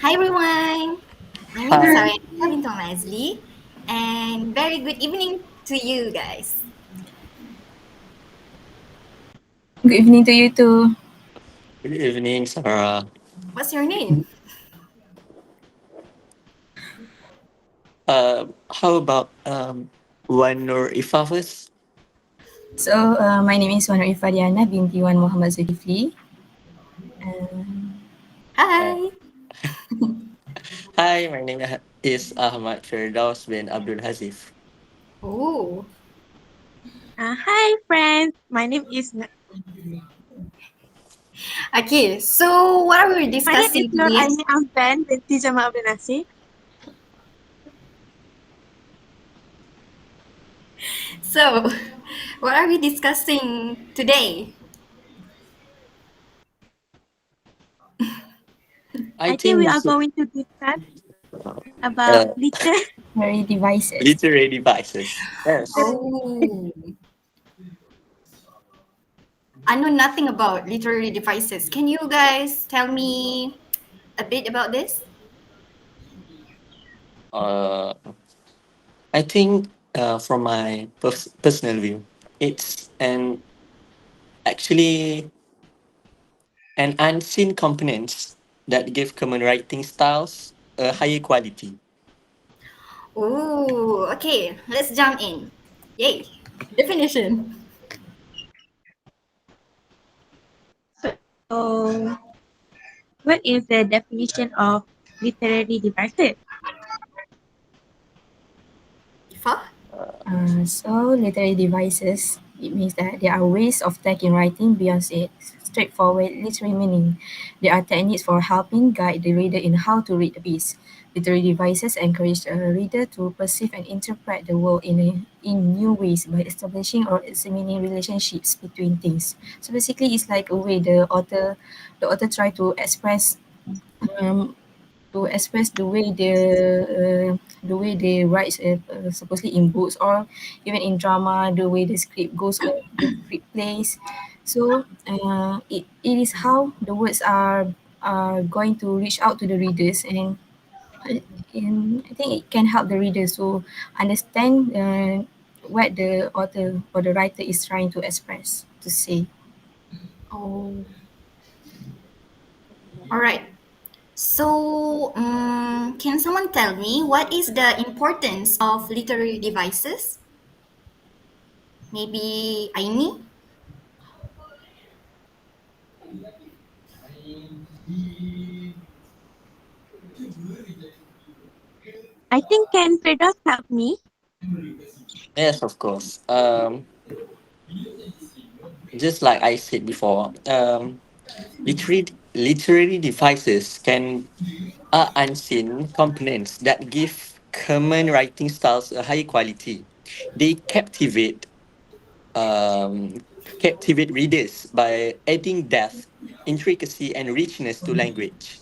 Hi everyone. My name is Hi. Ariana Bintang Leslie, and very good evening to you guys. Good evening to you too. Good evening, Sarah. What's your name? How about one or Ifa first? My name is Wanur Ifadiana binti Wan Muhammad Zulkifli. Um, Uh, Hi. Hi, my name is Ahmad Firdaus bin Abdul Hazif. Oh, Hi, friends. My name is okay. So what are we my name is discussing Nur today? Aini Amban binti Jamal Abdul Nasir. So, what are we discussing today? I I think think we we are should going to discuss about uh, litter. very devices. literary devices. Yes. Oh, I know nothing about literary devices. Can you guys tell me a bit about this? Uh, I think from my personal view, it's actually an unseen components that give common writing styles a higher quality. Oh, okay. Let's jump in. Yay. Definition. So, what is the definition of literary devices? Ifa? Literary devices, it means that there are ways of taking writing beyond its straightforward literary meaning. There are techniques for helping guide the reader in how to read the piece. Literary devices encourage a reader to perceive and interpret the world in new ways by establishing or examining relationships between things. So basically, it's like a way the author try um, to express the way they write, supposedly in books or even in drama, the way the script plays. So it is how the words are going to reach out to the readers, uh, and I think it can help the readers to understand what the author or the writer is trying to express to say. Oh, all right. So, can someone tell me what is the importance of literary devices? Maybe Aini? I think can Firdaus help me? Yes, of course. Just like I said before, literary devices can are unseen components that give common writing styles a high quality. They captivate readers by adding depth, intricacy, and richness to language.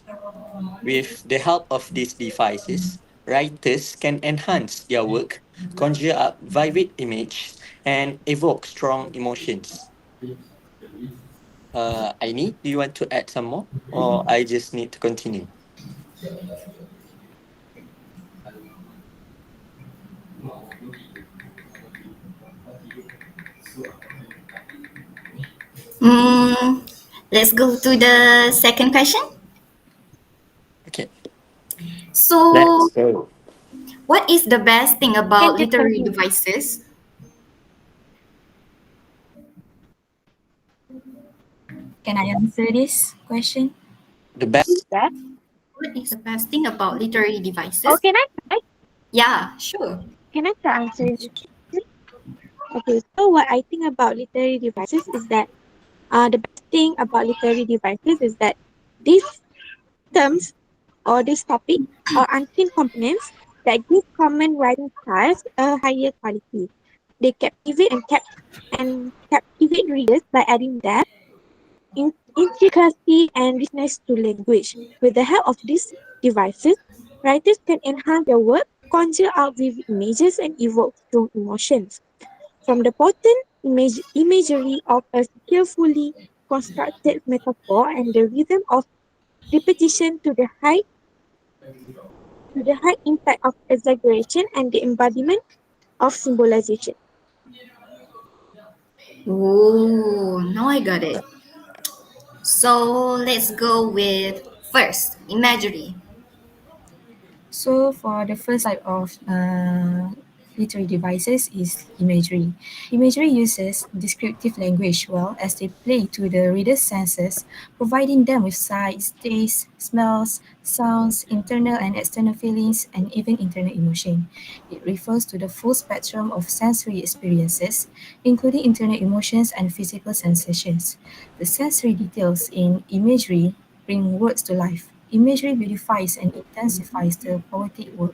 With the help of these devices, writers can enhance their work, conjure up vivid images, and evoke strong emotions. Aini, do you want to add some more, or I just need to continue? Mm, let's go to the second question. Okay, let's So, go. what is the best thing You can about just literary continue. devices? Can I answer this question? The best. That. What is the best thing about literary Oh, devices? can I try? Yeah, sure. Can I try answering this question? Okay, so what I think about literary devices is that the best thing about literary devices is that these terms or this topic are unseen components that give common writing styles a higher quality. They captivate readers by adding depth, intricacy, and richness to language. With the help of these devices, writers can enhance their work, conjure out vivid images, and evoke strong emotions. From the potent imagery of a skillfully constructed metaphor and the rhythm of repetition to the high To the high impact of exaggeration and the embodiment of symbolization. Oh, now I got it. So let's go with first imagery. So for the first type of literary devices is imagery. Imagery uses descriptive language well as they play to the reader's senses, providing them with sights, tastes, smells, sounds, internal and external feelings, and even internal emotion. It refers to the full spectrum of sensory experiences, including internal emotions and physical sensations. The sensory details in imagery bring words to life. Imagery beautifies and intensifies the poetic work.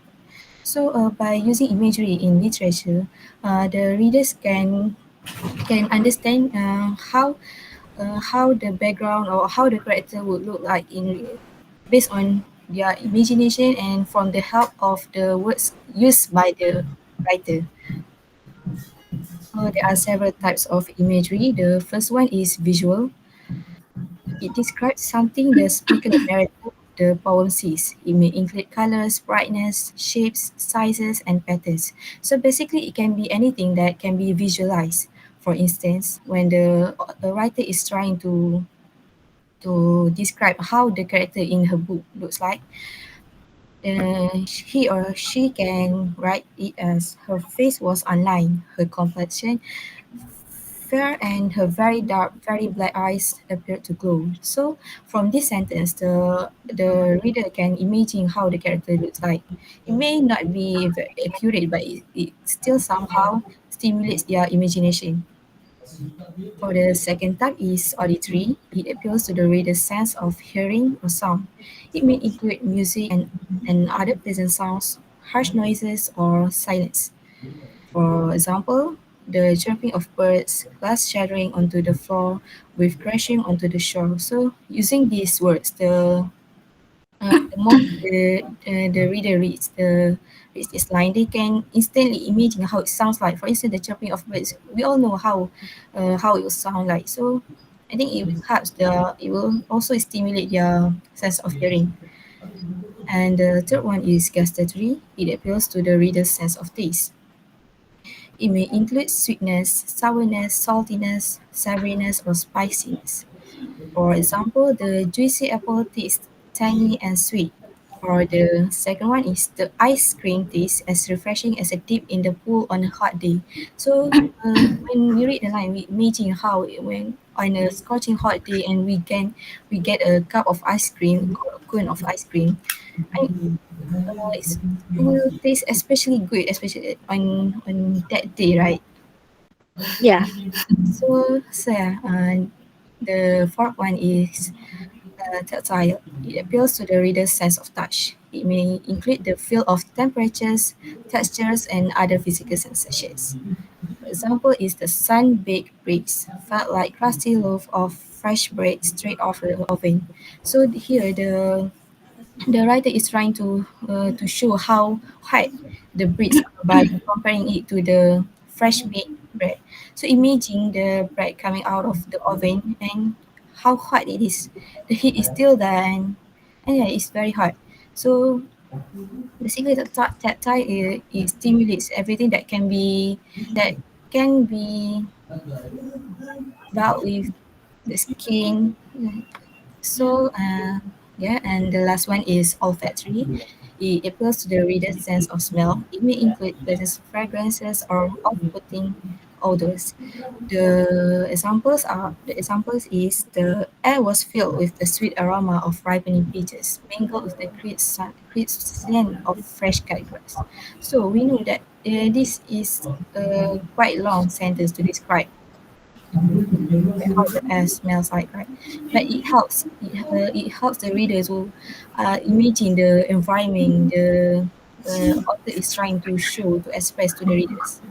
So, by using imagery in literature, the readers can understand how the background or how the character would look like in based on their imagination and from the help of the words used by the writer. There are several types of imagery. The first one is visual. It describes something the speaker or narrator of the poem sees. It may include colors, brightness, shapes, sizes, and patterns. So basically, it can be anything that can be visualized. For instance, when the writer is trying to describe how the character in her book looks like, he or she can write it as her face was online, her complexion fair, and her very dark, very black eyes appeared to glow. So, from this sentence, the reader can imagine how the character looks like. It may not be very accurate, but it still somehow stimulates their imagination. For the second type is auditory. It appeals to the reader's sense of hearing or sound. It may include music and other pleasant sounds, harsh noises, or silence. For example, the chirping of birds, glass shattering onto the floor, wave crashing onto the shore. So, using these words, the more the reader reads this line, they can instantly imagine how it sounds like. For instance, the chirping of birds. We all know how it will sound like. So, I think it will also stimulate their sense of hearing. And the third one is gustatory. It appeals to the reader's sense of taste. It may include sweetness, sourness, saltiness, savoriness, or spiciness. For example, the juicy apple tastes tangy and sweet. Or the second one is the ice cream tastes as refreshing as a dip in the pool on a hot day. So when we read the line, we imagine how when on a scorching hot day and we get a cup of ice cream, a cone of ice cream. I, it will taste especially good, especially on that day, right? Yeah. So yeah, the fourth one is tactile. It appeals to the reader's sense of touch. It may include the feel of temperatures, textures, and other physical sensations. For example, is the sun-baked bricks felt like crusty loaf of fresh bread straight off the oven. So here the writer is trying to show how hard the bricks are by comparing it to the fresh baked bread. So imagine the bread coming out of the oven and how hot it is. The heat is still there and yeah, it's very hot. So basically the tactile it stimulates everything that can be dealt with the skin. So, yeah, and the last one is olfactory. It appeals to the reader's sense of smell. It may include pleasant fragrances or off-putting odors. The examples is the air was filled with the sweet aroma of ripening peaches, mingled with the crisp scent of fresh cut grass. So we know that this is a quite long sentence to describe how the air smells like, right? But it helps the reader to imagine the environment the author is trying to show to express to the readers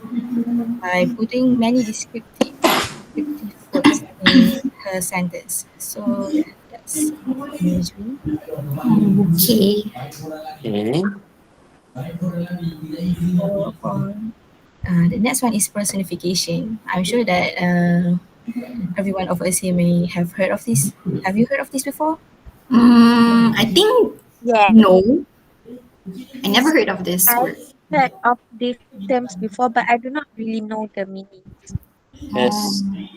by putting many descriptive words in her sentence. So yeah, that's about imagery. Okay. Okay. For the next one is personification. I'm sure that every one of us here may have heard of this. Have you heard of this before? I think Yeah. no. I never heard of this I've word. heard of these terms before, but I do not really know the meaning. Yes, Um,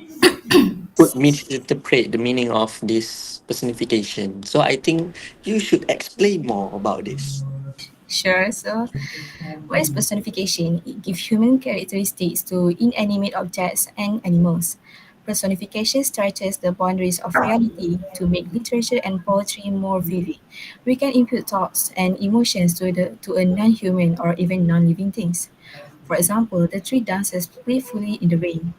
could misinterpret the meaning of this personification. So I think you should explain more about this. Sure. So, what is personification? It gives human characteristics to inanimate objects and animals. Personification stretches the boundaries of reality to make literature and poetry more vivid. We can input thoughts and emotions to a non-human or even non-living things. For example, the tree dances playfully in the rain.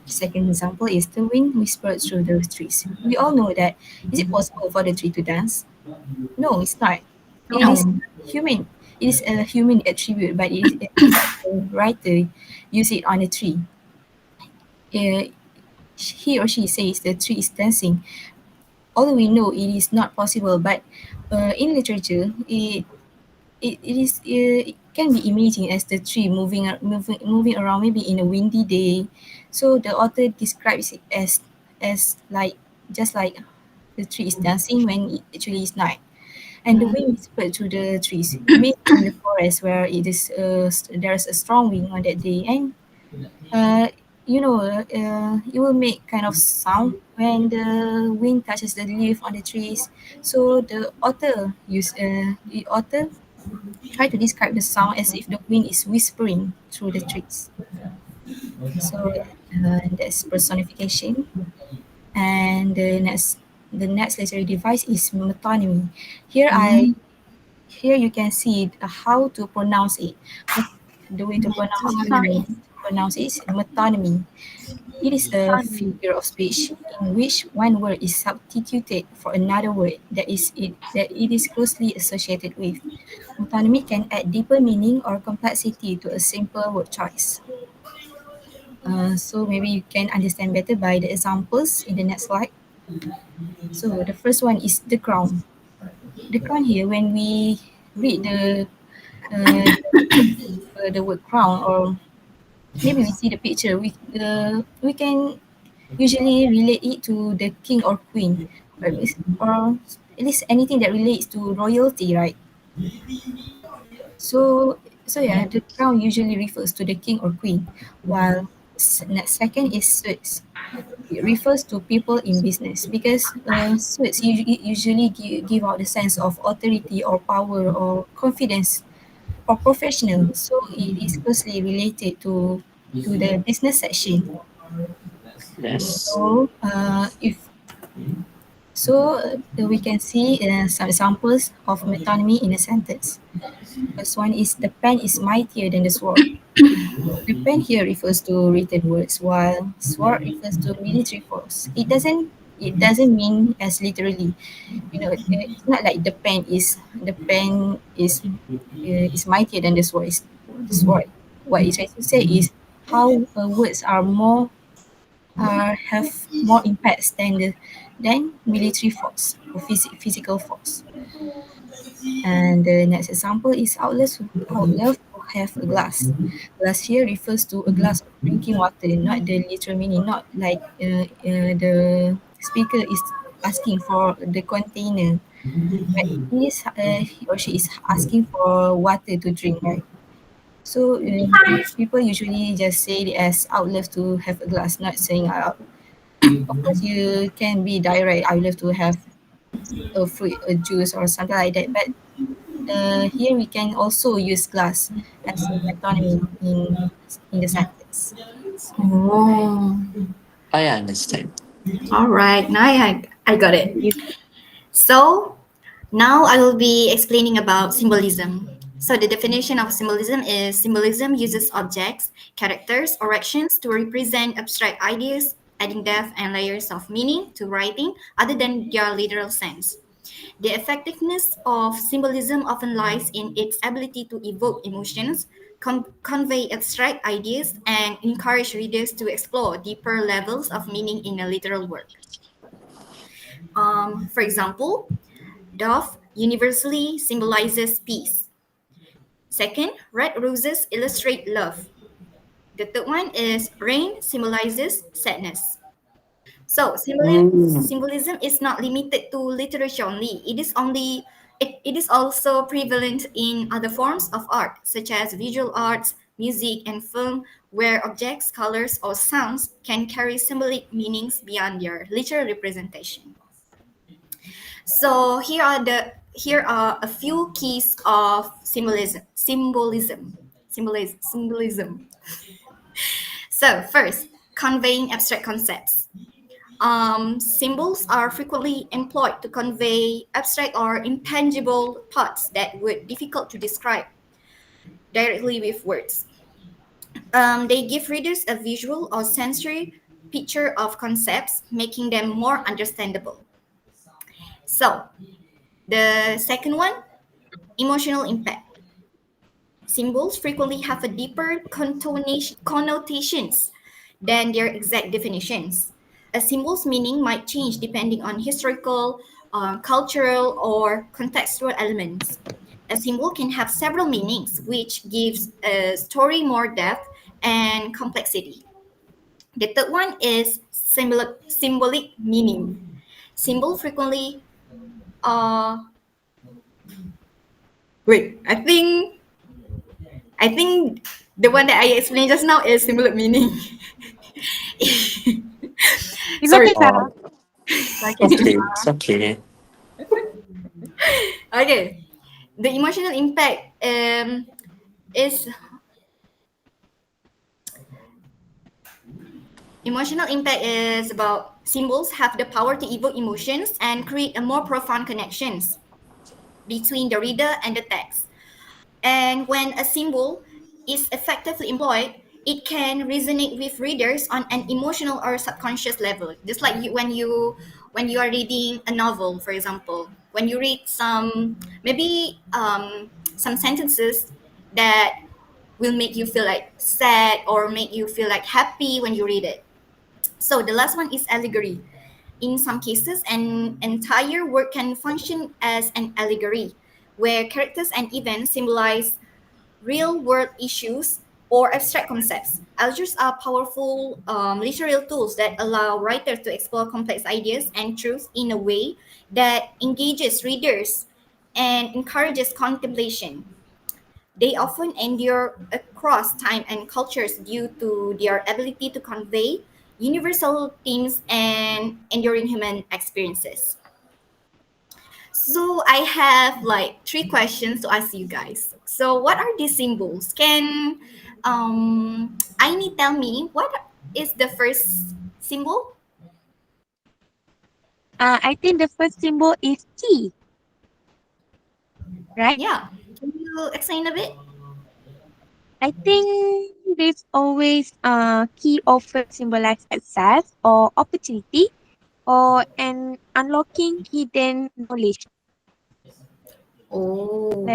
Second example is the wind whispered through the trees. We all know that. Is it possible for the tree to dance? No, it's not. It is no. human. It is a human attribute, but it is the writer use it on a tree. Uh, he or she says the tree is dancing. Although we know it is not possible, but in literature, it can be imagined as the tree moving around maybe in a windy day. So the author describes it as like just like the tree is dancing when it actually is not. And the wind whispered through the trees. Maybe in the forest where there's a strong wind on that day, and uh, it will make kind of sound when the wind touches the leaf on the trees. So the author try to describe the sound as if the wind is whispering through the trees. So that's personification. And the next literary device is metonymy. Here I Mm, here you can see how to pronounce it. The way to metonymy. pronounce it is metonymy. It is a Funny. figure of speech in which one word is substituted for another word that it is closely associated with. Metonymy can add deeper meaning or complexity to a simple word choice. So maybe you can understand better by the examples in the next slide. So the first one is the crown. The crown here, when we read uh, the word crown, or maybe we see the picture, we can usually relate it to the king or queen, or at least anything that relates to royalty, right? So so yeah, the crown usually refers to the king or queen, while next second is suits. It refers to people in business because suits usually give out the sense of authority or power or confidence or professional. So it is closely related to the business section. Yes. So we can see some examples of metonymy in a sentence. First one is the pen is mightier than the sword. The pen here refers to written words, while sword refers to military force. It doesn't mean as literally. It's not like the pen is mightier than the sword. The sword. What it tries to say is how words have more impacts than military force or physical force. And the next example is outlove to have a glass. Glass here refers to a glass of drinking water, not the literal meaning, not like the speaker is asking for the container, but he or she is asking for water to drink, right? So people usually just say it as I would love to have a glass, not saying out. Of course, you can be direct. I would love to have a fruit, a juice, or something like that. But here we can also use glass as a metonymy in the sentence. Oh, I understand. all right. Now I got it. You So now I will be explaining about symbolism. So the definition of symbolism uses objects, characters, or actions to represent abstract ideas, adding depth and layers of meaning to writing other than their literal sense. The effectiveness of symbolism often lies in its ability to evoke emotions, convey abstract ideas, and encourage readers to explore deeper levels of meaning in a literal work. For example, dove universally symbolizes peace. Second, red roses illustrate love. The third one is rain symbolizes sadness. So Mm. symbolism is not limited to literature only. It is only It is also prevalent in other forms of art, such as visual arts, music, and film, where objects, colors, or sounds can carry symbolic meanings beyond their literal representation. So here are a few keys of symbolism. So first, conveying abstract concepts. Symbols are frequently employed to convey abstract or intangible thoughts that would difficult to describe directly with words. They give readers a visual or sensory picture of concepts, making them more understandable. So, the second one, emotional impact. Symbols frequently have a deeper connotations than their exact definitions. A symbol's meaning might change depending on historical, cultural, or contextual elements. A symbol can have several meanings, which gives a story more depth and complexity. The third one is symbolic meaning. Symbol frequently, uh, wait, I think the one that I explained just now is symbolic meaning. It's Sorry. okay, Sarah. Okay, Okay, it's okay. Okay. The emotional impact is emotional impact is about symbols have the power to evoke emotions and create a more profound connections between the reader and the text. And when a symbol is effectively employed, it can resonate with readers on an emotional or subconscious level. Just like when you are reading a novel, for example, when you read some sentences that will make you feel like sad or make you feel like happy when you read it. So the last one is allegory. In some cases, an entire work can function as an allegory, where characters and events symbolize real world issues or abstract concepts. Allegories are powerful literary tools that allow writers to explore complex ideas and truths in a way that engages readers and encourages contemplation. They often endure across time and cultures due to their ability to convey universal themes and enduring human experiences. So I have like three questions to ask you guys. So what are these symbols? Can Aini tell me what is the first symbol? I think the first symbol is T, right? Yeah. Can you explain a bit? I think this always key often symbolize success or opportunity or an unlocking hidden knowledge. Oh.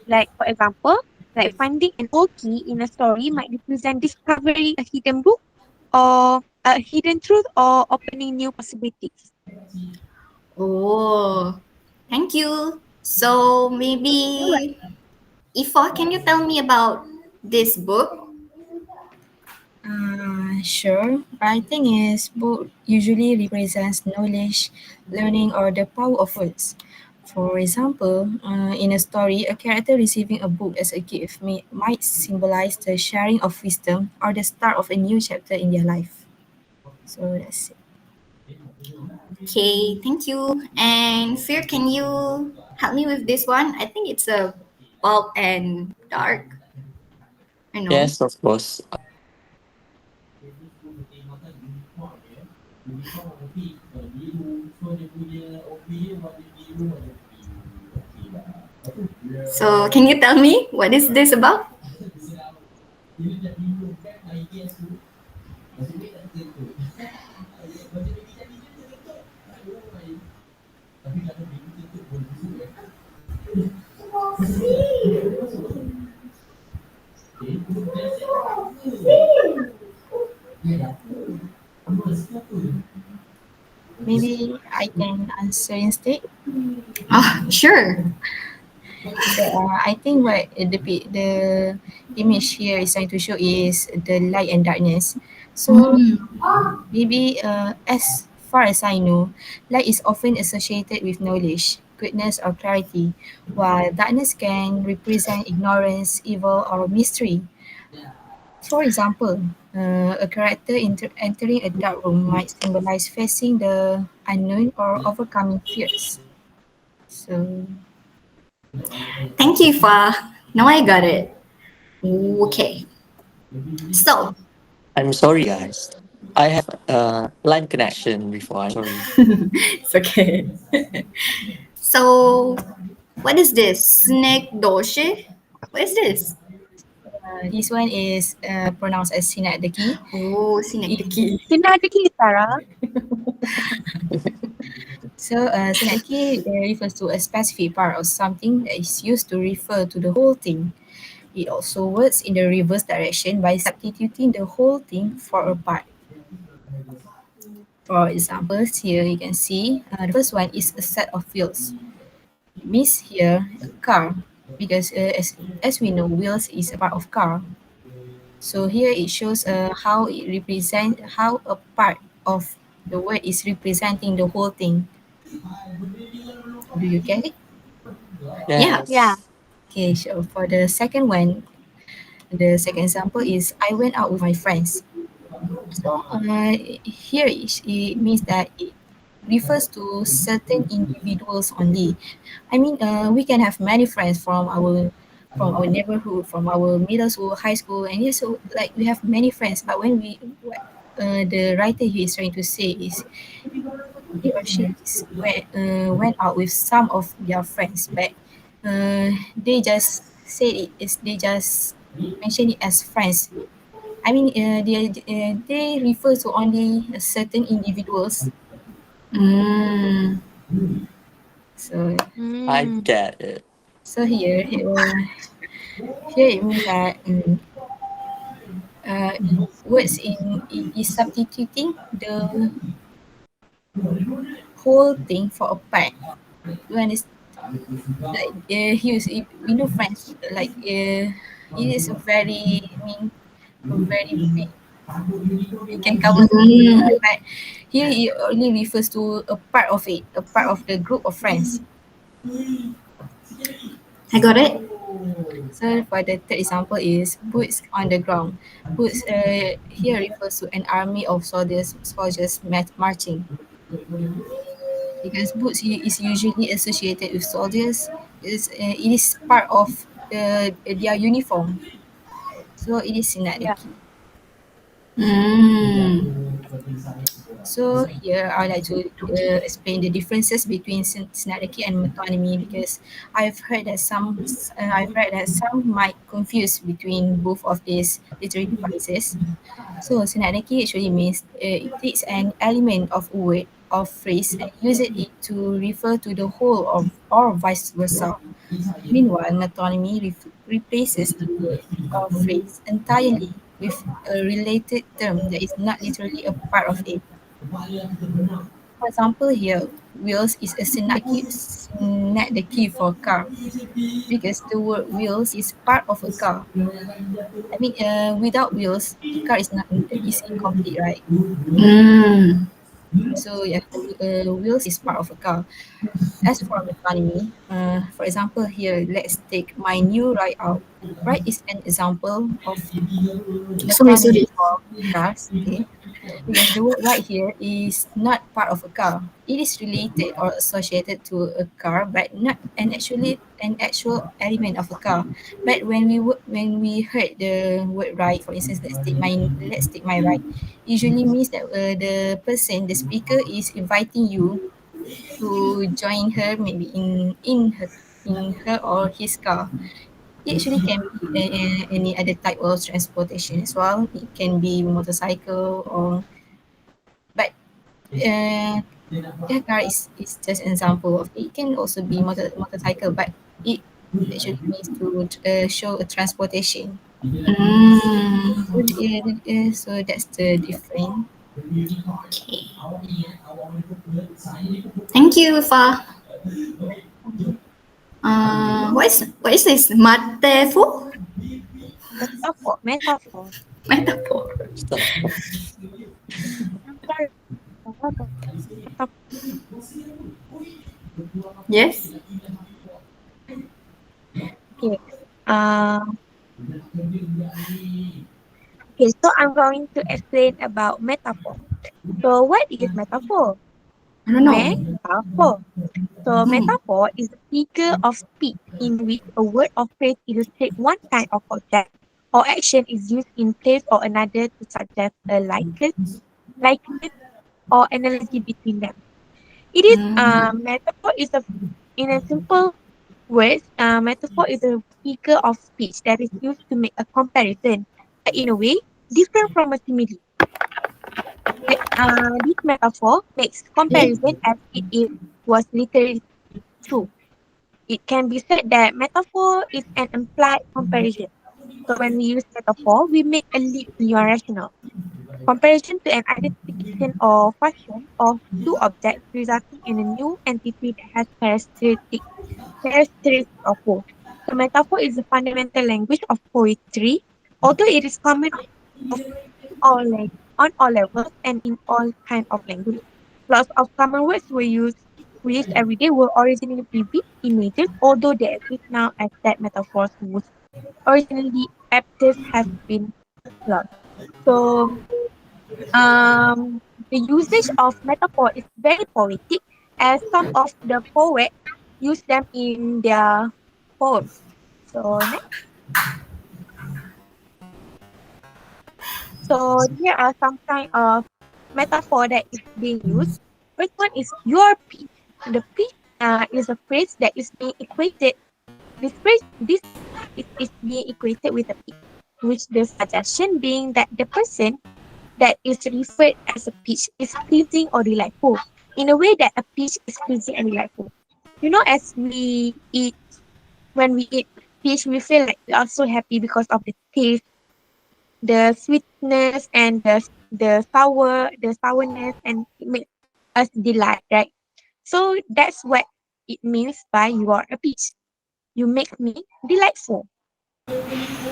Like for example, like finding an old key in a story might represent discovering a hidden book or a hidden truth or opening new possibilities. Oh. Thank you. So maybe Ifa, can you tell me about this book? Sure. Writing is book usually represents knowledge, learning, or the power of words. For example, in a story, a character receiving a book as a gift might symbolize the sharing of wisdom or the start of a new chapter in their life. So that's it. Okay, thank you. And Fear, can you help me with this one? I think it's a bulb and dark. I know. Yes, of course. So can you tell me what is this about? Maybe I can answer instead. Ah, sure. So I think what the image here is trying to show is the light and darkness. So Mm. maybe as far as I know, light is often associated with knowledge, goodness or clarity, while darkness can represent ignorance, evil, or mystery. For example, a character entering a dark room might symbolize facing the unknown or overcoming fears. So, Thank you, Fa. Now I got it. Okay. So, I'm sorry, guys. I have a line connection before. I'm sorry. it's okay. So, what is this? Snake doshe? What is this? this one is pronounced as synecdoche. Oh, synecdoche. Synecdoche, Sarah. So, synecdoche refers to a specific part of something that is used to refer to the whole thing. It also works in the reverse direction by substituting the whole thing for a part. For examples, here you can see the first one is a set of wheels. It means here a car because as we know, wheels is a part of car. So here it shows how a part of the word is representing the whole thing. Do you get it? Yeah. Yeah. Yes. Okay, so for the second one, the second example is I went out with my friends. So here it means that it refers to certain individuals only. I mean, we can have many friends from our neighborhood, from our middle school, high school, and yes, so like we have many friends. But when what the writer here is trying to say is he or she went out with some of their friends, but they just said it is they just mention it as friends. I mean, they refer to only certain individuals. Mm. So I Mm. get it. so here it means that uh, words in it is substituting the whole thing for a part. You understand? Like we know French. Like it is a very I mean a very big. You can cover so many Mm. part, but here it only refers to a part of it, a part of the group of friends. I got it. So for the third example is boots on the ground. Boots here refers to an army of soldiers marching. Because boots is usually associated with soldiers. It is part of their uniform. So it is Yeah. synecdoche. Mm. So here I would like to explain the differences between synecdoche and metonymy because I've read that some might confuse between both of these literary devices. So synecdoche actually means it takes an element of a word or phrase and uses it to refer to the whole of or vice versa. Meanwhile, metonymy replaces the word or phrase entirely with a related term that is not literally a part of it. For example, here, wheels is a synecdoche for car because the word wheels is part of a car. I mean, without wheels, the car is incomplete, right? Mm. So yeah, wheels is part of a car. As for metonymy, for example, here let's take my new ride out. Ride is an example of Sorry, metonymy sorry. for cars. Okay, because the word right here is not part of a car. It is related or associated to a car, but not an actual element of a car. But when we heard the word right, for instance, let's take my right. Usually means that the speaker is inviting you to join her maybe in her or his car. It actually can be any other type of transportation as well. It can be motorcycle or but a car is just an example of it can also be motorcycle, but it actually means to show a transportation. Mm. So that's the difference. Okay. Thank you, Fa. What is this? Metaphor? Metaphor. Metaphor. Metaphor. So, I'm sorry. Metaphor. Yes. Okay. Okay, so I'm going to explain about metaphor. So what is metaphor? I don't know. Metaphor. So Hmm. metaphor is a figure of speech in which a word or phrase illustrates one kind of object or action is used in place or another to suggest a likeness or analogy between them. It is metaphor is a in a simple words, metaphor is a figure of speech that is used to make a comparison, but in a way different from a simile. This metaphor makes Okay. comparison as it is was literally true. It can be said that metaphor is an implied comparison. So when we use metaphor, we make a leap beyond rational comparison to an identification or function of two objects, resulting in a new entity that has characteristics of both. So metaphor is the fundamental language of poetry, although it is common of on all levels and in all kind of language. Lots of common words we use every day were originally vivid images, although they exist now as that metaphors whose originally aptness has been lost. So the usage of metaphor is very poetic, as some of the poets use them in their poems. So next, so here are some kind of metaphor that is being used. First one is your peach. The peach is a phrase that is being equated. This is being equated with a peach, which the suggestion being that the person that is referred as a peach is pleasing or delightful, in a way that a peach is pleasing and delightful. You know, as we eat, when we eat peach, we feel like we are so happy because of the taste, the sweetness, and the sourness, and it makes us delight, right? So that's what it means by you are a peach. You make me delightful.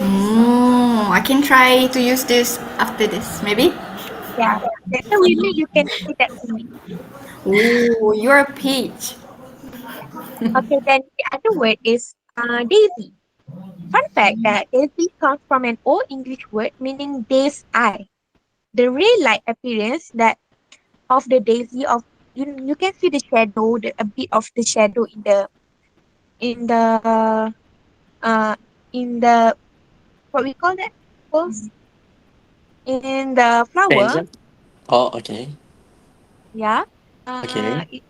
Oh, I can try to use this after this, maybe. Yeah. Later, maybe you can say that to me. Oh, you're a peach. Okay, then the other word is daisy. Fun fact that daisy comes from an old English word meaning day's eye. The ray light appearance that of the daisy of you can see the shadow, a bit of the shadow in the uh in the what we call that Pulse? In the flower, Benja? Oh, okay. yeah. Okay. It,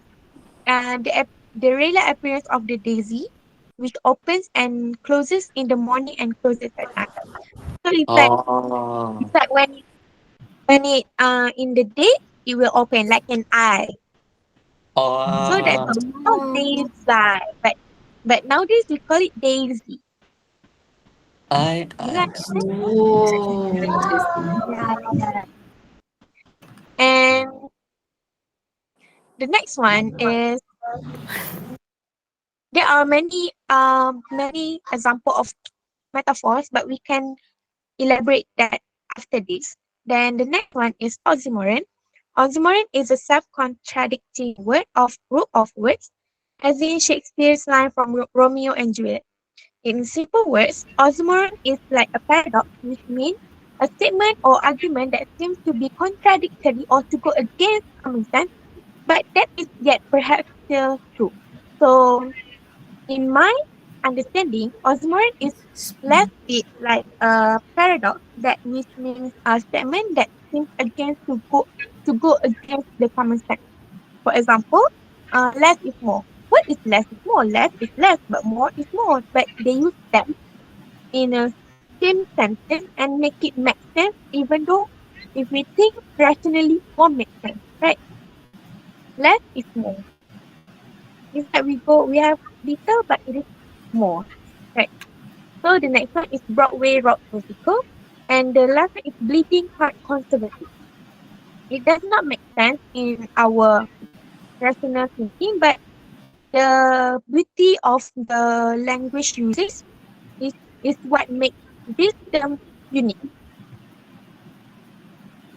the ray light appearance of the daisy, which opens and closes in the morning and closes at night. So Oh. it's like when it in the day it will open like an eye. So that's Oh. what we call daisy. But nowadays we call it daisy. Do you I understand? Oh. Yeah, yeah. And the next one is there are many example of metaphors, but we can elaborate that after this. Then the next one is oxymoron. Oxymoron is a self-contradicting group of words, as in Shakespeare's line from Romeo and Juliet. In simple words, oxymoron is like a paradox, which means a statement or argument that seems to be contradictory or to go against common sense, but that is yet perhaps still true. So, in my understanding, oxymoron is less bit like a paradox that which means a statement that seems against to go against the common sense. For example, less is more. What is less is more? Less is less, but more is more. But they use them in a same sentence and make it make sense, even though if we think rationally, more makes sense, right? Less is more. It's like we have little, but it is more, right? So the next one is Broadway rock musical, and the last one is Bleeding Heart Conservancy. It does not make sense in our rational thinking, but the beauty of the language uses is, is what makes this term unique.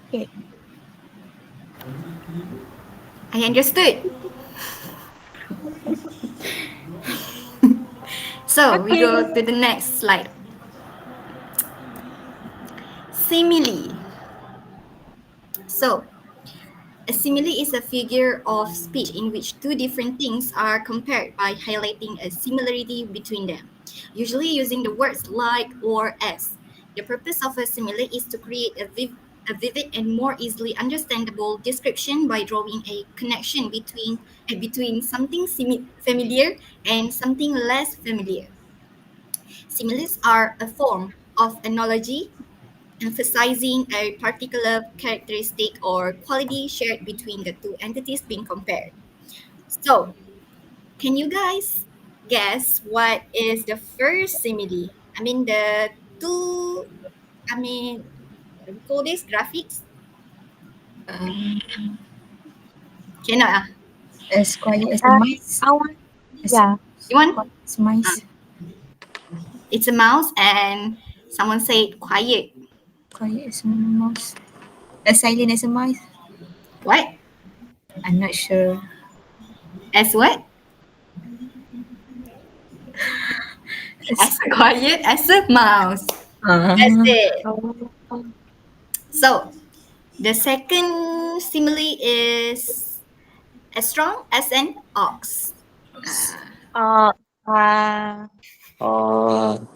Okay. I understood. So we Okay. go to the next slide. Simile. So a simile is a figure of speech in which two different things are compared by highlighting a similarity between them, usually using the words like or as. The purpose of a simile is to create a vivid and more easily understandable description by drawing a connection between something familiar and something less familiar. Similes are a form of analogy emphasizing a particular characteristic or quality shared between the two entities being compared. So, can you guys guess what is the first simile? I mean, the two, I mean, what do we call this? Graphics? Um, Cannot. as quiet as a Uh, mice. I want, As a yeah. You want? quiet as mice. It's a mouse and someone said quiet. Quiet as a mouse. As silent as a mouse. What? I'm not sure. As what? As, As quiet as a mouse. That's uh, it. Oh, So, the second simile is as strong as an ox. uh, uh, Oh,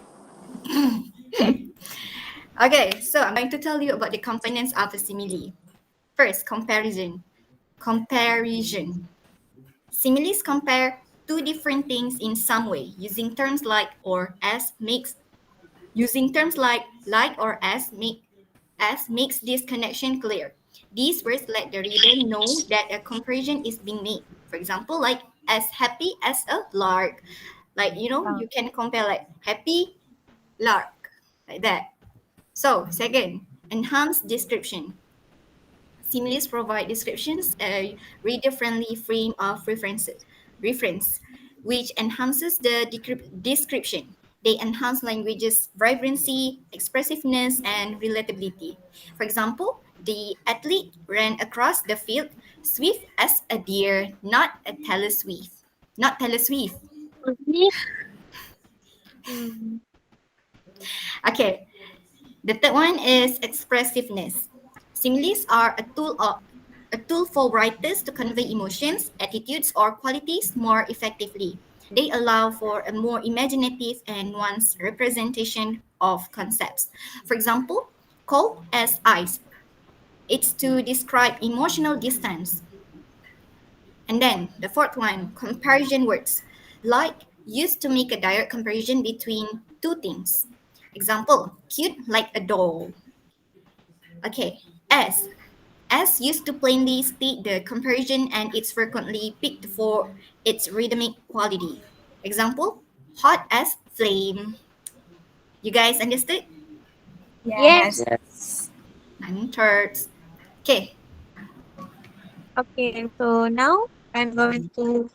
Okay, so I'm going to tell you about the components of a simile. First, comparison. Comparison. Similes compare two different things in some way using terms like or as makes this connection clear. These words let the reader know that a comparison is being made. For example, like as happy as a lark. Like uh, you can compare like happy lark like that. So, second, enhanced description. Similes provide descriptions a reader-friendly frame of reference, which enhances the description. They enhance language's vibrancy, expressiveness, and relatability. For example, the athlete ran across the field swift as a deer, not a Taylor Swift. Not Taylor Swift. really? Mm, Okay, the third one is expressiveness. Similes are a tool for writers to convey emotions, attitudes, or qualities more effectively. They allow for a more imaginative and nuanced representation of concepts. For example, cold as ice. It's to describe emotional distance. And then the fourth one, comparison words, like used to make a direct comparison between two things. Example, cute like a doll. Okay, as. As used to plainly state the comparison and it's frequently picked for its rhythmic quality. Example, hot as flame. You guys understood? yes. yes. yeah. Nine thirds. Okay. Okay, so now I'm going to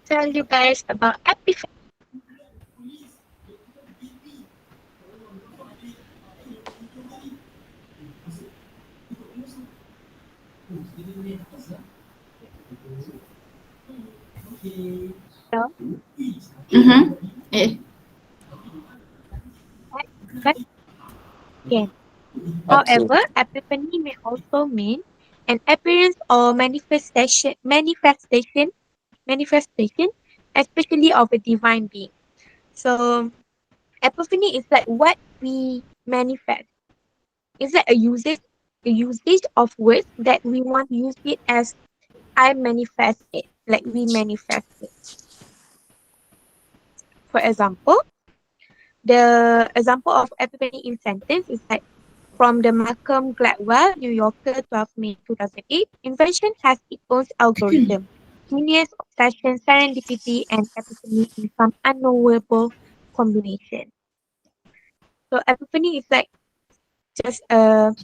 tell you guys about Epiphany. So, Mm-hmm. Eh, back again. Okay. However, epiphany may also mean an appearance or manifestation, especially of a divine being. So, epiphany is like what we manifest. It's like a usage of words that we want to use it as I manifest it, like we manifest it. For example, the example of epiphany in sentence is like from the Malcolm Gladwell, New Yorker, 12 May 2008. Invention has its own algorithm. Genius, obsession, serendipity, and epiphany in some unknowable combination. So epiphany is like just a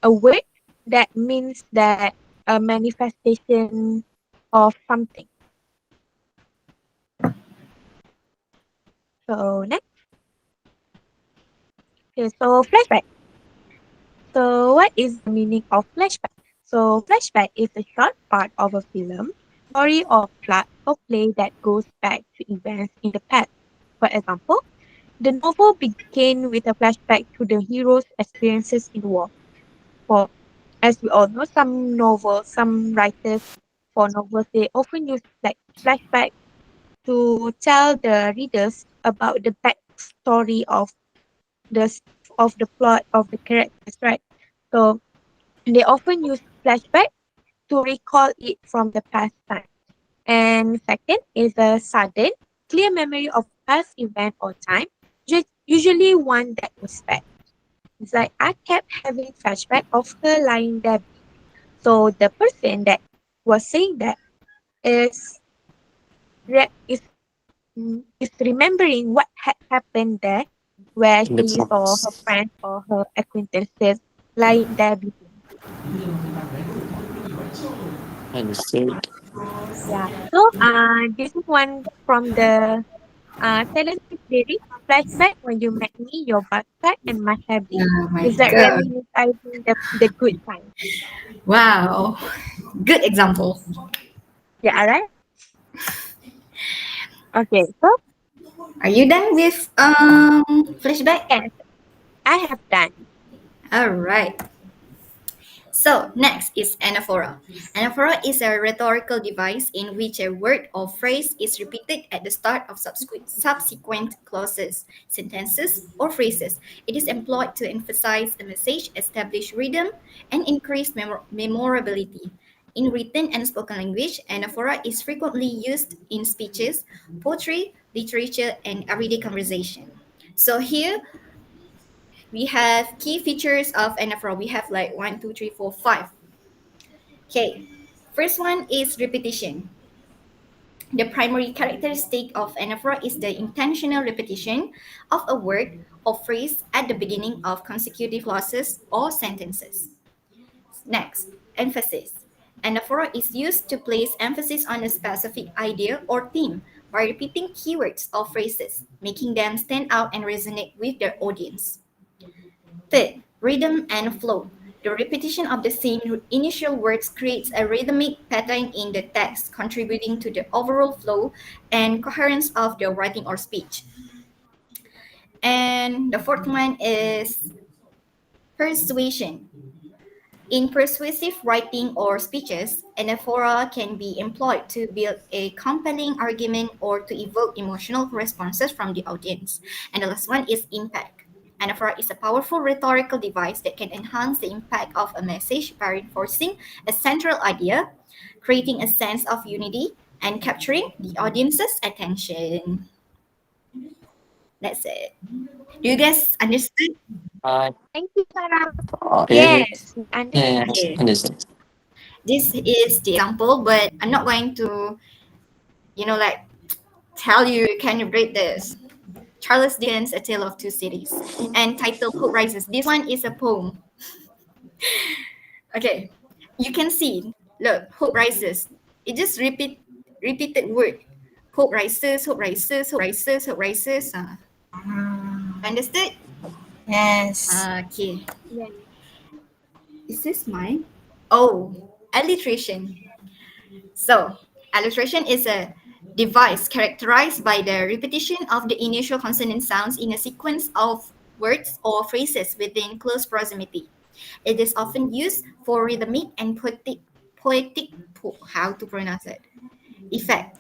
word that means that a manifestation of something. So next, okay, so flashback. So what is the meaning of flashback? So flashback is a short part of a film story or plot or play that goes back to events in the past. For example, the novel began with a flashback to the hero's experiences in war. For as we all know, some writers for novels, they often use like flashback to tell the readers about the backstory the s- of the plot of the characters, right? So they often use flashback to recall it from the past time. And second is a sudden, clear memory of past event or time, usually one that was bad. It's like I kept having flashback of her lying there. So the person that was saying that is re- is is remembering what had happened there, where In the he or her past. friends or her acquaintances lying there before. Understood. Yeah. So this is one from the Taylor Swift lyric. Flashback when you met me, your backpack and my habit. Oh my Is that god. reminiscing the good times? Wow. Good example. Yeah, alright. Okay, so Are you done with flashback? yes, I have done. All right. So next is anaphora. Anaphora is a rhetorical device in which a word or phrase is repeated at the start of subsequent clauses, sentences, or phrases. It is employed to emphasize a message, establish rhythm, and increase memorability. In written and spoken language, anaphora is frequently used in speeches, poetry, literature, and everyday conversation. So here we have key features of anaphora. We have like one, two, three, four, five. Okay, first one is repetition. The primary characteristic of anaphora is the intentional repetition of a word or phrase at the beginning of consecutive clauses or sentences. Next, emphasis. Anaphora is used to place emphasis on a specific idea or theme by repeating keywords or phrases, making them stand out and resonate with their audience. Third, rhythm and flow. The repetition of the same initial words creates a rhythmic pattern in the text, contributing to the overall flow and coherence of the writing or speech. And the fourth one is persuasion. In persuasive writing or speeches, anaphora can be employed to build a compelling argument or to evoke emotional responses from the audience. And the last one is impact. Anaphora is a powerful rhetorical device that can enhance the impact of a message by reinforcing a central idea, creating a sense of unity, and capturing the audience's attention. That's it. Do you guys understand? Uh, Thank you, Sarah. it, Yes, we understand. yes, Okay. understood. This is the example, but I'm not going to, like tell you can you rate this. Charles Dickens' A Tale of Two Cities, and titled Hope Rises. This one is a poem. Okay, you can see. Look, Hope Rises. It just repeated word. Hope rises, hope rises, hope rises, hope rises. Understood? Yes. Okay. Yes. Is this mine? Oh, alliteration. So, alliteration is a device characterized by the repetition of the initial consonant sounds in a sequence of words or phrases within close proximity. It is often used for rhythmic and how to pronounce it, effect,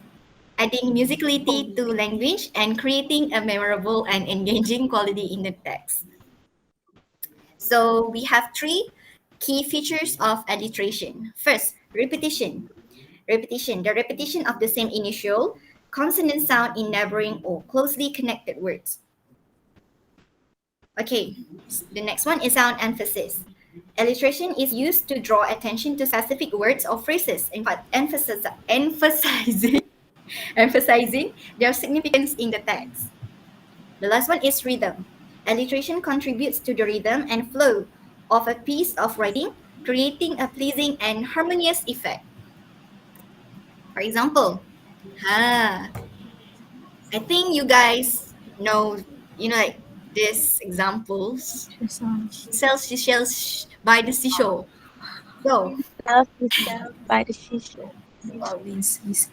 adding musicality to language and creating a memorable and engaging quality in the text. So we have three key features of alliteration. First, repetition. Repetition, the repetition of the same initial consonant sound in neighboring or closely connected words. Okay, the next one is sound emphasis. Alliteration is used to draw attention to specific words or phrases, in fact, emphasizing, emphasizing their significance in the text. The last one is rhythm. Alliteration contributes to the rhythm and flow of a piece of writing, creating a pleasing and harmonious effect. For example, ah, I think you guys know, like these examples. Shells by the seashore. So, Love yourself by the seashore. Wins his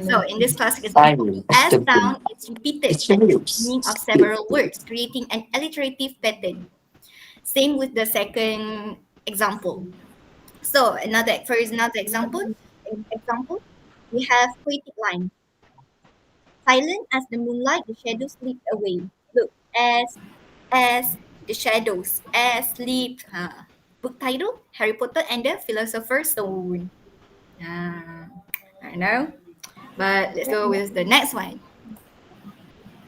So in this classic example, Finally, S the sound is repeated it's at the your beginning of several words, creating an alliterative pattern. Same with the second example. So another example, we have poetic line. Silent as the moonlight, the shadows slip away. Look, as the shadows, as sleep. Book title: Harry Potter and the Philosopher's Stone. I know, but let's go with the next one.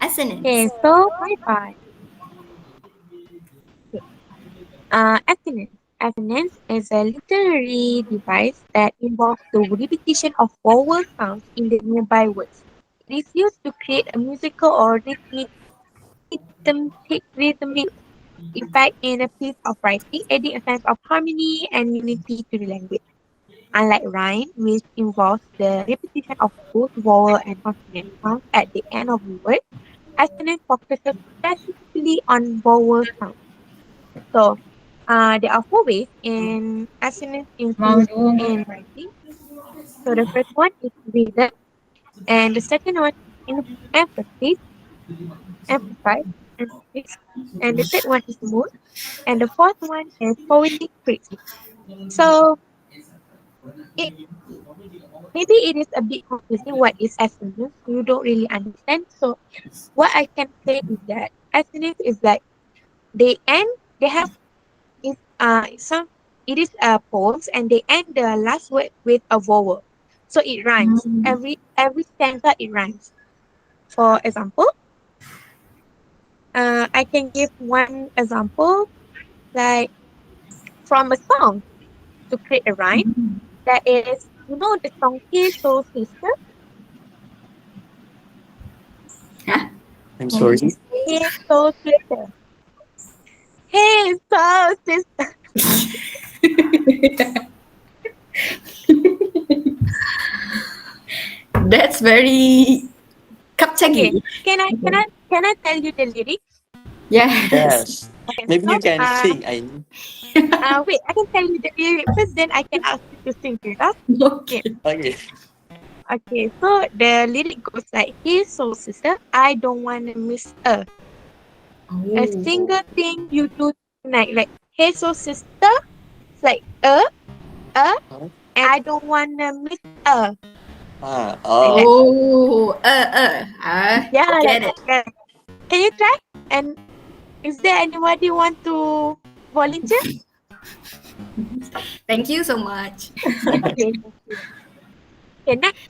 Okay, Assonance. so my part. Okay. Assonance. Assonance is a literary device that involves the repetition of vowel sounds in the nearby words. It is used to create a musical or rhythmic effect in a piece of writing, adding a sense of harmony and unity to the language. Unlike rhyme, which involves the repetition of both vowel and consonant sounds at the end of the word, assonance focuses specifically on vowel sounds. So, there are four ways in assonance is used in writing. So, the first one is rhythm, and the second one is emphasis, emphasize, emphasis, and the third one is mood, and the fourth one is poetic phrase. So, it maybe it is a bit confusing what is assonance. You don't really understand. So, what I can say is that assonance is like they end, they have is some it is poems and they end the last word with a vowel. So it rhymes. Every stanza it rhymes. For example, I can give one example like from a song to create a rhyme. That is, you know the song Hey Soul Sister? I'm sorry. Hey Soul Sister. Hey Soul Sister. That's very Okay, kapchagi. can I tell you the lyrics? Yes. Yes. Okay, Maybe so you can sing. I wait, I can tell you the lyric first, then I can ask you to sing it. Okay. Okay. okay. Okay, so the lyric goes like, Hey, soul sister, I don't wanna miss a Oh. single thing you do tonight. Like, hey, soul sister, it's like Huh? and I don't wanna miss a like Oh. that. Oh. Yeah, like Get it. that. Can you try? And is there anybody want to volunteer? Thank you so much. Okay, thank you. Okay, next.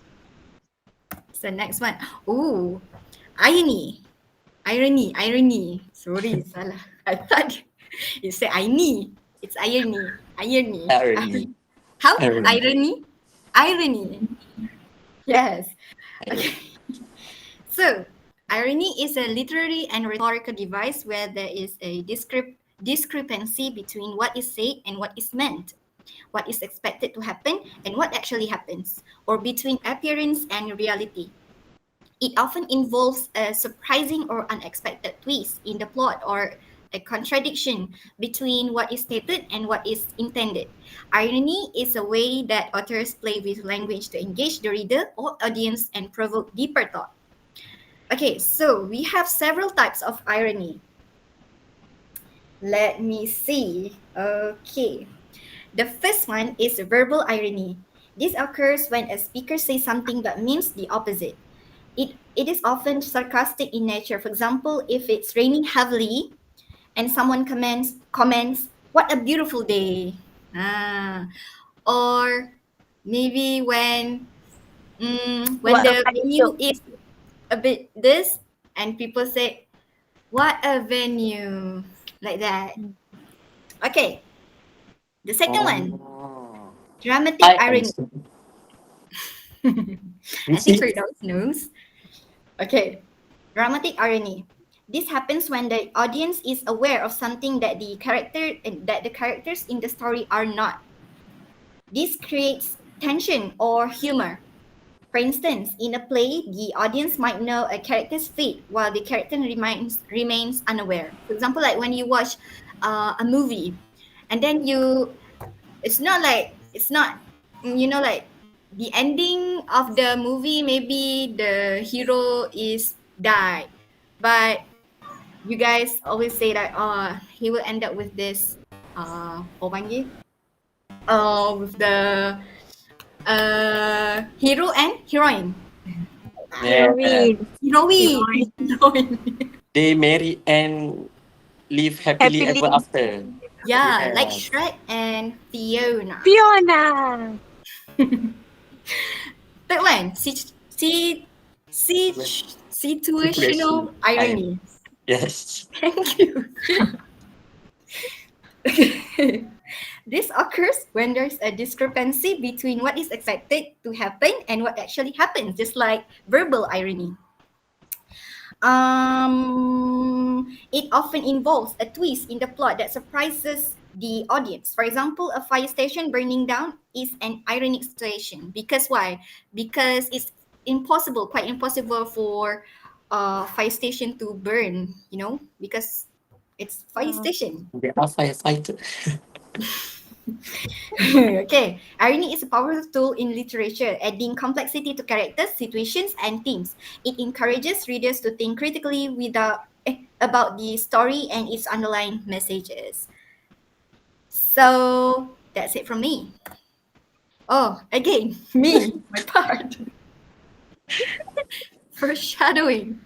So next one. Oh, irony. Irony. Sorry, salah. I thought you say irony. It's irony. Irony. Irony. How? Irony. Irony? Irony. Yes. Okay. So, irony is a literary and rhetorical device where there is a discrepancy between what is said and what is meant, what is expected to happen and what actually happens, or between appearance and reality. It often involves a surprising or unexpected twist in the plot or a contradiction between what is stated and what is intended. Irony is a way that authors play with language to engage the reader or audience and provoke deeper thought. Okay, so we have several types of irony. Let me see. Okay. The first one is verbal irony. This occurs when a speaker says something but means the opposite. It is often sarcastic in nature. For example, if it's raining heavily and someone comments, "What a beautiful day." Ah. Or maybe when What a the funny venue joke. is a bit this and people say, "What a venue." Like that. Mm. Okay. The second one, Oh. dramatic I irony. understand. You I think see? Firdaus knows. Okay, dramatic irony. This happens when the audience is aware of something that the characters in the story are not. This creates tension or humor. For instance, in a play, the audience might know a character's fate while the character remains unaware. For example, like when you watch a movie, and then it's not like it's not, like the ending of the movie, maybe the hero is died, but you guys always say that he will end up with this apa panggil? With the hero and heroine. Yeah. Heroine. Heroine. They marry and live happily Happily. ever after. Yeah, like Yes. Shrek and Fiona. Fiona. Third one, situational irony. Yes. Thank you. This occurs when there's a discrepancy between what is expected to happen and what actually happens, just like verbal irony. It often involves a twist in the plot that surprises the audience. For example, a fire station burning down is an ironic situation. Because why? Because it's impossible, quite impossible for a fire station to burn, because it's fire station. They are firefighter. Okay, irony is a powerful tool in literature, adding complexity to characters, situations, and themes. It encourages readers to think critically about the story and its underlying messages. So that's it from me. Oh, again, me, my part. Foreshadowing.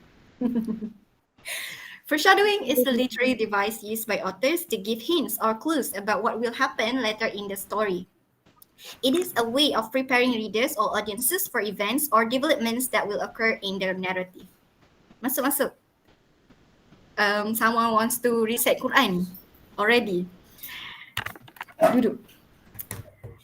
Foreshadowing is a literary device used by authors to give hints or clues about what will happen later in the story. It is a way of preparing readers or audiences for events or developments that will occur in the narrative. Masuk. Someone wants to recite Quran already. Duduk.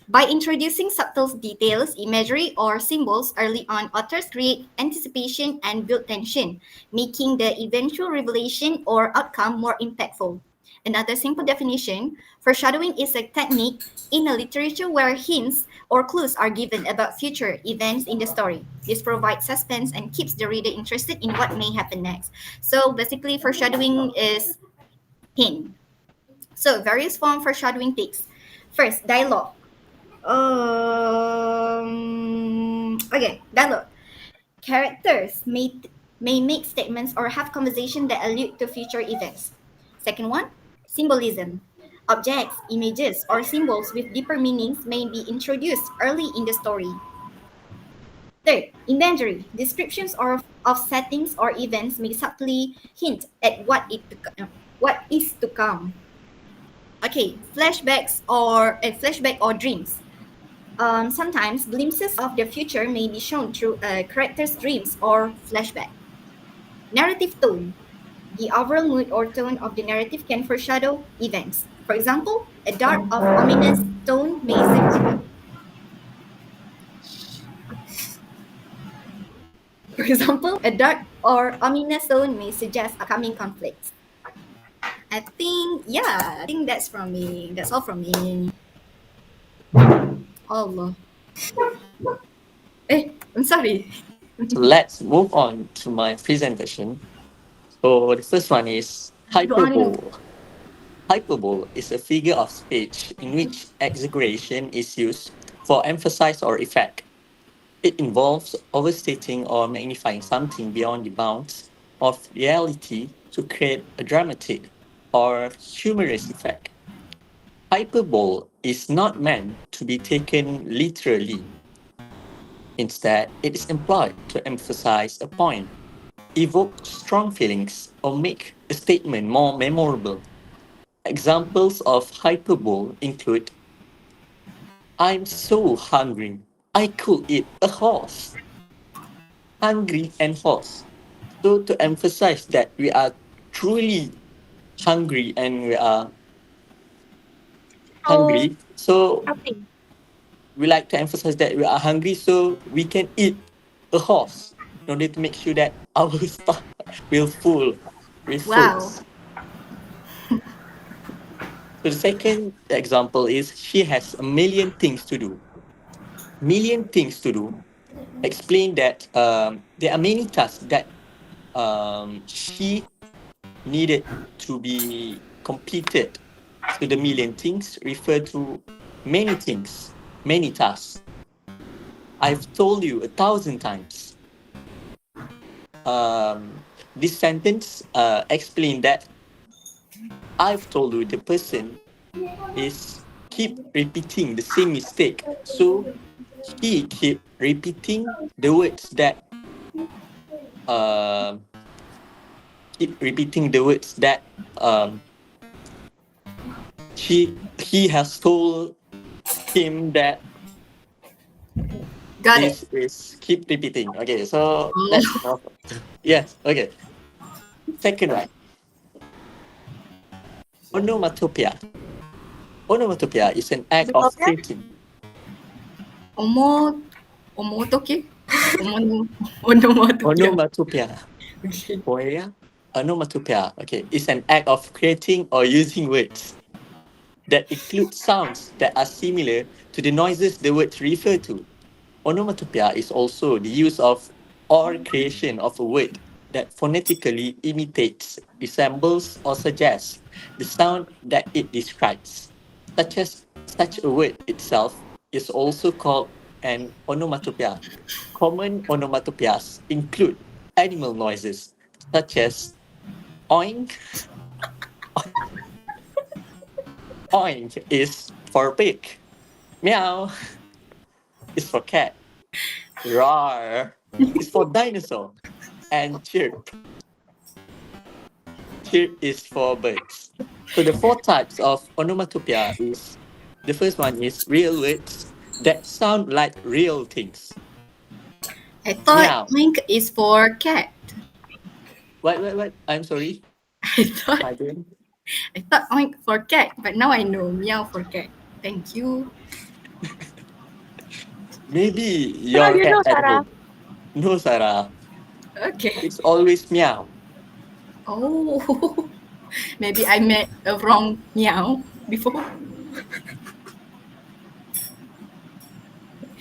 By introducing subtle details, imagery, or symbols early on, authors create anticipation and build tension, making the eventual revelation or outcome more impactful. Another simple definition, foreshadowing is a technique in a literature where hints or clues are given about future events in the story. This provides suspense and keeps the reader interested in what may happen next. So basically, foreshadowing is hint. So various form foreshadowing takes. First, dialogue. Okay, dialogue. Characters may make statements or have conversation that allude to future events. Second one, symbolism. Objects, images, or symbols with deeper meanings may be introduced early in the story. Third, imagery. Descriptions of settings or events may subtly hint at what is to come. Okay, flashbacks or flashback or dreams. Sometimes glimpses of the future may be shown through a character's dreams or flashback. Narrative tone. The overall mood or tone of the narrative can foreshadow events. For example, a dark or ominous tone may suggest. For example, a dark or ominous tone may suggest upcoming conflicts. I think that's from me. That's all from me. Allah. I'm sorry. So let's move on to my presentation. So the first one is hyperbole. Hyperbole is a figure of speech in which exaggeration is used for emphasis or effect. It involves overstating or magnifying something beyond the bounds of reality to create a dramatic or humorous effect. Hyperbole is not meant to be taken literally. Instead, it is employed to emphasize a point, evoke strong feelings, or make a statement more memorable. Examples of hyperbole include I'm so hungry, I could eat a horse. Hungry and horse. So to emphasize that we are truly hungry and we are hungry, so Something. we like to emphasize that we are hungry so we can eat a horse in order to make sure that our stomach will full with Wow. foods. So the second example is she has a million things to do. Million things to do. Explain that there are many tasks that she needed to be completed. So the million things refer to many things, many tasks. I've told you 1,000 times. This sentence explain that I've told you the person is keep repeating the same mistake. So he keep repeating the words that um keep repeating the words that um he has told him that Got it. is keep repeating. Okay, so let's Oh. yes, okay. Second one, onomatopoeia. Onomatopoeia is an act of Utopia? creating. Omo, omotoke? Omono, onomatopoeia. Onomatopoeia. Okay. Poeia. Onomatopoeia. Okay, is an act of creating or using words that include sounds that are similar to the noises the words refer to. Onomatopoeia is also the use of or creation of a word that phonetically imitates, resembles, or suggests the sound that it describes. Such a word itself is also called an onomatopoeia. Common onomatopoeias include animal noises such as oink. Oink is for pig. Meow is for cat. Roar is for dinosaur. And chirp. Chirp is for birds. So the four types of onomatopoeia is the first one is real words that sound like real things. I thought Meow. mink is for cat. What? I'm sorry. I thought Pardon. I thought oink for cat, but now I know meow for cat. Thank you. Maybe How your do you cat know, at Sarah? home. No, Sarah. Okay. It's always meow. Oh, maybe I met a wrong meow before.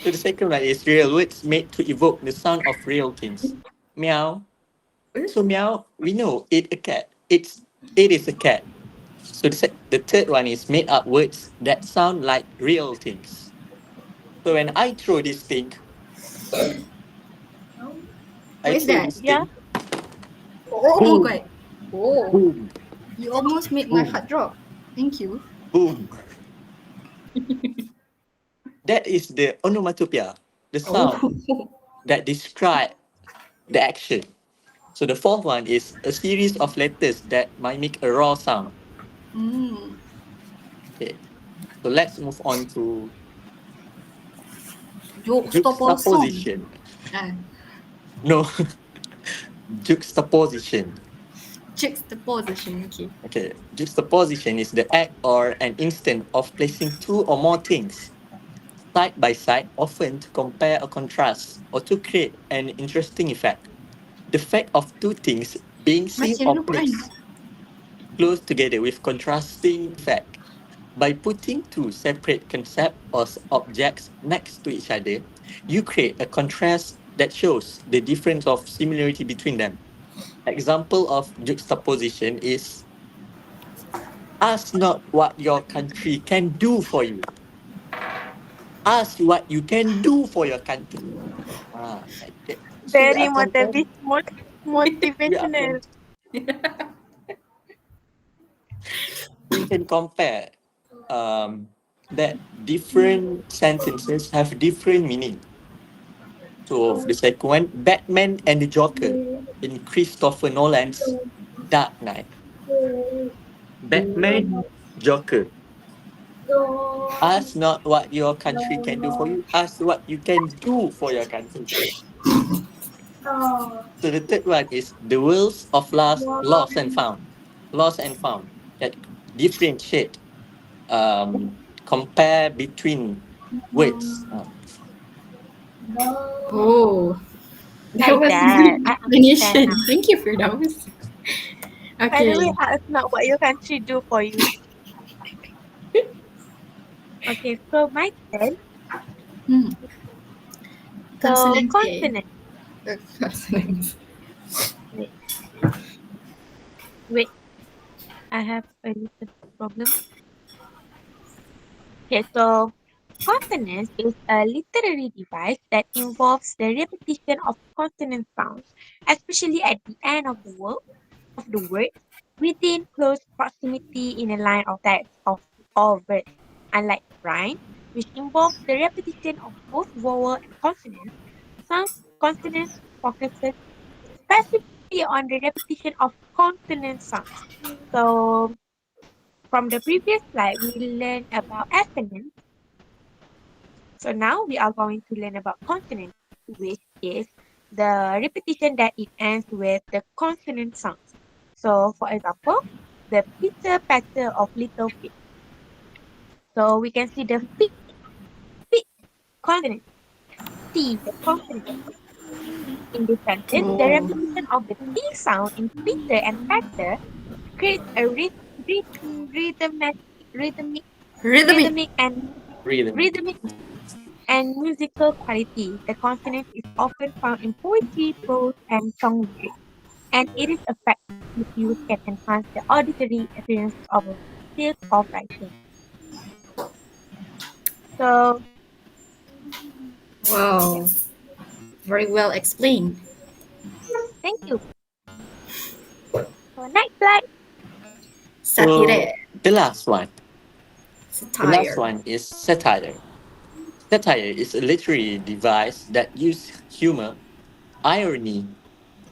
So the second one is real words made to evoke the sound of real things. Meow. So meow, we know it a cat. It is a cat. So the third one is made up words that sound like real things. So when I throw this thing, I What is throw that? this Yeah. thing, Oh my boom, god. Oh, boom, you almost made my boom, heart drop. Thank you. boom. That is the onomatopoeia, the Oh. sound that describe the action. So the fourth one is a series of letters that might make a raw sound. Mm. Okay. So let's move on to Juxtaposition. juxtaposition. Ah, No, juxtaposition. juxtaposition. Okay. Okay, juxtaposition is the act or an instant of placing two or more things side by side, often to compare or contrast or to create an interesting effect. The fact of two things being seen Baca or dulu Quran. placed close together with contrasting effect. By putting two separate concepts or objects next to each other, you create a contrast that shows the difference of similarity between them. Example of juxtaposition is ask not what your country can do for you. Ask what you can do for your country. Like that. So we Very are comparing. We are motivational. we can compare that different sentences have different meaning. So the second one, Batman and the Joker in Christopher Nolan's Dark Knight. Batman, Joker. Ask not what your country can do for you. Ask what you can do for your country. So the third one is the worlds of lost and found. Lost and found that differentiate, compare between words. Oh, that Like was a that. good I understand explanation. now. Thank you, Firdaus. By the way, Okay. ask not what your country do for you. Okay, so my turn. Hmm. So Consonants. consonant. Consonants. Wait, wait. I have a little problem. Okay, so Consonance is a literary device that involves the repetition of consonant sounds, especially at the end of the word, within close proximity in a line of text of all words. Unlike rhyme, which involves the repetition of both vowel and consonant, some consonance focuses specifically on the repetition of consonant sounds. So, from the previous slide, we learned about assonance. So now we are going to learn about consonant, which is the repetition that it ends with the consonant sounds. So, for example, the pitter patter of little feet. So we can see the feet consonant, T, the consonant. In this sentence, the Oh, repetition of the T sound in pitter and patter creates a rhythmic, rhythmic, rhythmic. rhythmic and Rhythm. rhythmic and musical quality. The consonant is often found in poetry, prose, and song lyrics, and it is effective use can enhance the auditory experience of skills of writing. So, yeah, Wow, very well explained. thank you. So, next slide. So Satire, the last one. The last satire. one is satire. Satire is a literary device that uses humor, irony,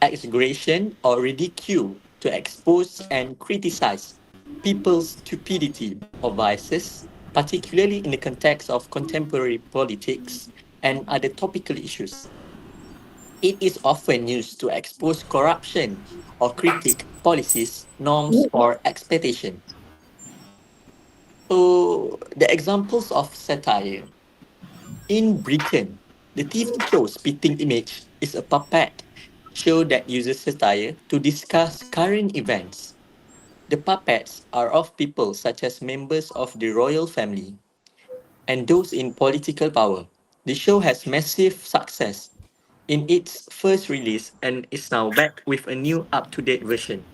exaggeration, or ridicule to expose and criticize people's stupidity or vices, particularly in the context of contemporary politics and other topical issues. It is often used to expose corruption or critique policies, norms, or expectation. So, the examples of satire in Britain, the TV show Spitting Image is a puppet show that uses satire to discuss current events. The puppets are of people such as members of the royal family and those in political power. The show has massive success in its first release and is now back with a new up-to-date version.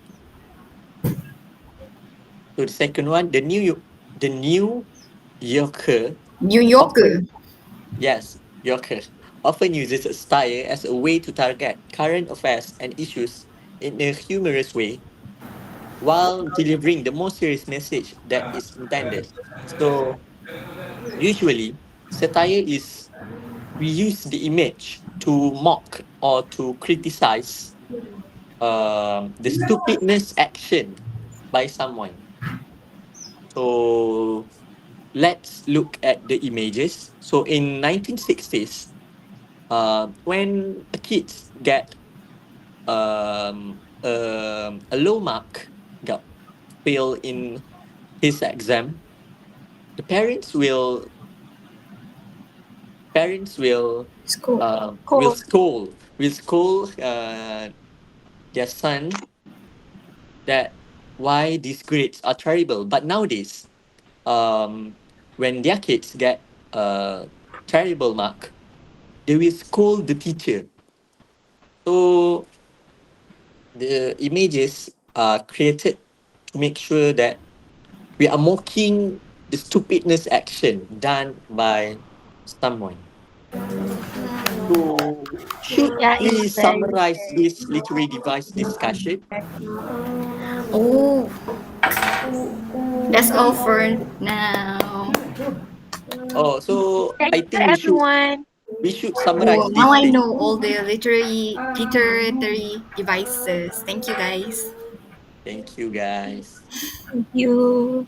So the second one, the New Yorker New Yorker. often Yes, Yorker often uses satire as a way to target current affairs and issues in a humorous way while delivering the more serious message that is intended. So, usually, satire is we use the image to mock or to criticize the stupidness action by someone. So, let's look at the images. So, in 1960s, when kids get a low mark, got fail in his exam, the parents School. will Cool. scold their son that why these grades are terrible. But nowadays, when their kids get a terrible mark, they will scold the teacher. So the images are created to make sure that we are mocking the stupidness action done by someone. So, should Yeah, it's we very, summarize very this literary device discussion? Oh, that's all for now. Oh, so thank I you, think everyone. we should Oh, summarize now this I thing. know all the literary devices. Thank you guys. Thank you, guys. Thank you.